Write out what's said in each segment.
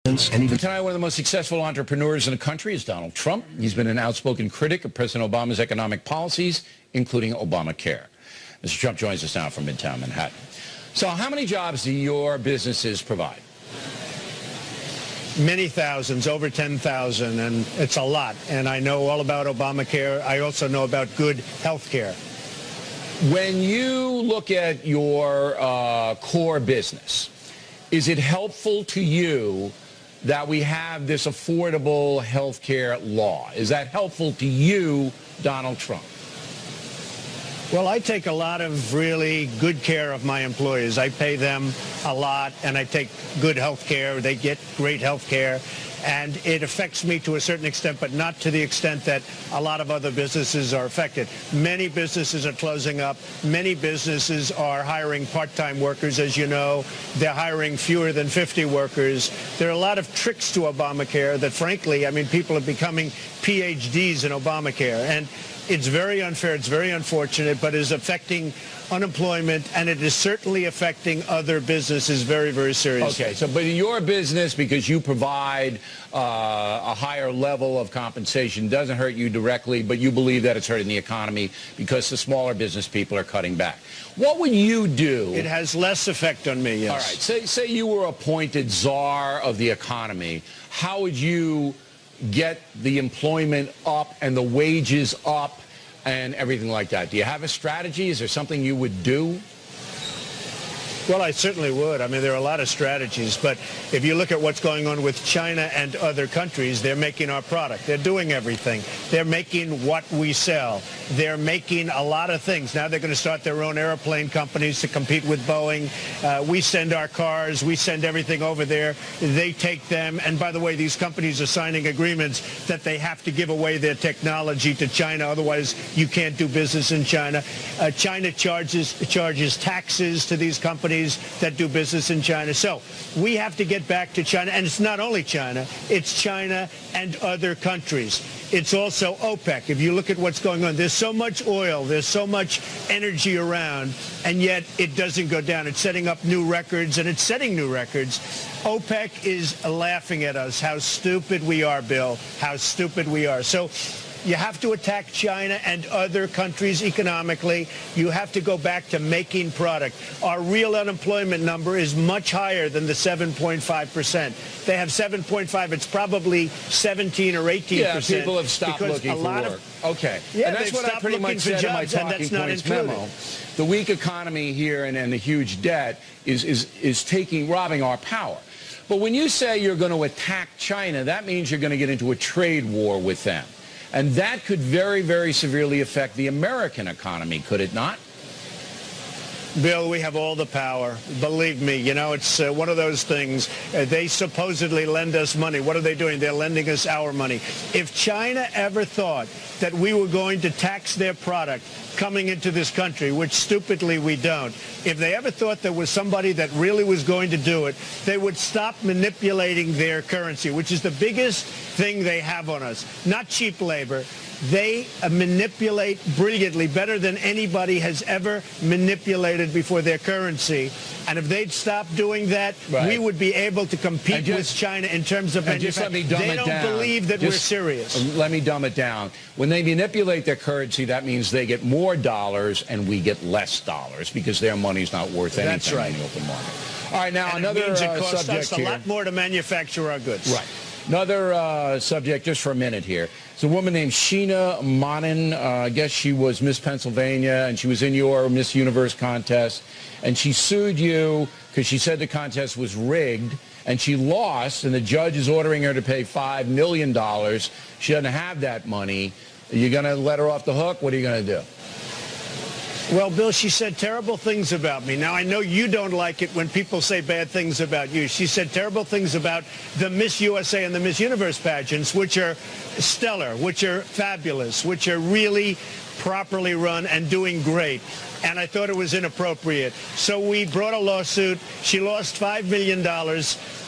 And even tonight, one of the most successful entrepreneurs in the country is Donald Trump. He's been an outspoken critic of President Obama's economic policies, including Obamacare. Mr. Trump joins us now from Midtown Manhattan. So how many jobs do your businesses provide? Many thousands, over 10,000, and it's a lot. And I know all about Obamacare. I also know about good health care. When you look at your core business, is it helpful to you that we have this affordable health care law? Is that helpful to you, Donald Trump? Well, I take a lot of really good care of my employees. I pay them a lot, and I take good health care. They get great health care. And it affects me to a certain extent, but not to the extent that a lot of other businesses are affected. Many businesses are closing up. Many businesses are hiring part-time workers. As you know, they're hiring fewer than 50 workers. There are a lot of tricks to Obamacare that, frankly, I mean, people are becoming PhDs in Obamacare. And it's very unfair, it's very unfortunate, but is affecting unemployment, and it is certainly affecting other businesses very, very seriously. Okay, so but in your business, because you provide a higher level of compensation, doesn't hurt you directly, but you believe that it's hurting the economy because the smaller business people are cutting back. What would you do? It has less effect on me, yes. All right, say you were appointed czar of the economy. How would you get the employment up and the wages up and everything like that? Do you have a strategy? Is there something you would do? Well, I certainly would. I mean, there are a lot of strategies, but if you look at what's going on with China and other countries, they're making our product. They're doing everything. They're making what we sell. They're making a lot of things. Now they're going to start their own airplane companies to compete with Boeing. We send our cars. We send everything over there. They take them. And by the way, these companies are signing agreements that they have to give away their technology to China. Otherwise, you can't do business in China. China charges taxes to these companies that do business in China. So we have to get back to China. And it's not only China. It's China and other countries. It's also OPEC. If you look at what's going on, there's so much oil, there's so much energy around, and yet it doesn't go down. It's setting up new records, and it's setting new records. OPEC is laughing at us. How stupid we are, Bill. How stupid we are. So you have to attack China and other countries economically. You have to go back to making product. Our real unemployment number is much higher than the 7.5%. They have 7.5. It's probably 17 or 18%. Yeah, people have stopped looking for work. Okay. Yeah, and that's what I pretty much said in my talking points memo. The weak economy here and the huge debt is robbing our power. But when you say you're going to attack China, that means you're going to get into a trade war with them. And that could very, very severely affect the American economy, could it not? Bill, we have all the power. Believe me, you know, it's one of those things. They supposedly lend us money. What are they doing? They're lending us our money. If China ever thought that we were going to tax their product coming into this country, which stupidly we don't, if they ever thought there was somebody that really was going to do it, they would stop manipulating their currency, which is the biggest thing they have on us. Not cheap labor. They manipulate brilliantly, better than anybody has ever manipulated before their currency. And if they'd stop doing that, we would be able to compete with China in terms of manufacturing. They don't believe that we're serious. Let me dumb it down. When they manipulate their currency, that means they get more dollars and we get less dollars because their money's not worth anything in the open market. All right, now another subject here. It costs us a lot more to manufacture our goods. Right. Another subject, just for a minute here. It's a woman named Sheena Monin. I guess she was Miss Pennsylvania, and she was in your Miss Universe contest. And she sued you because she said the contest was rigged, and she lost, and the judge is ordering her to pay $5 million. She doesn't have that money. Are you going to let her off the hook? What are you going to do? Well, Bill, she said terrible things about me. Now, I know you don't like it when people say bad things about you. She said terrible things about the Miss USA and the Miss Universe pageants, which are stellar, which are fabulous, which are really properly run and doing great. And I thought it was inappropriate. So we brought a lawsuit. She lost $5 million.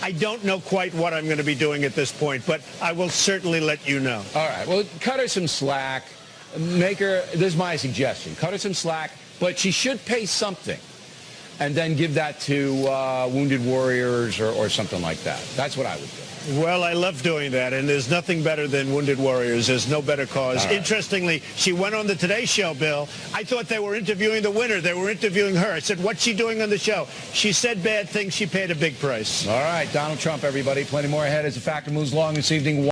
I don't know quite what I'm going to be doing at this point, but I will certainly let you know. All right. Well, cut her some slack. Make her, this is my suggestion, cut her some slack, but she should pay something. and then give that to Wounded Warriors or something like that. That's what I would do. Well, I love doing that, and there's nothing better than Wounded Warriors. There's no better cause. Right. Interestingly, she went on the Today Show, Bill. I thought they were interviewing the winner. They were interviewing her. I said, what's she doing on the show? She said bad things. She paid a big price. All right, Donald Trump, everybody. Plenty more ahead as the factor moves along this evening.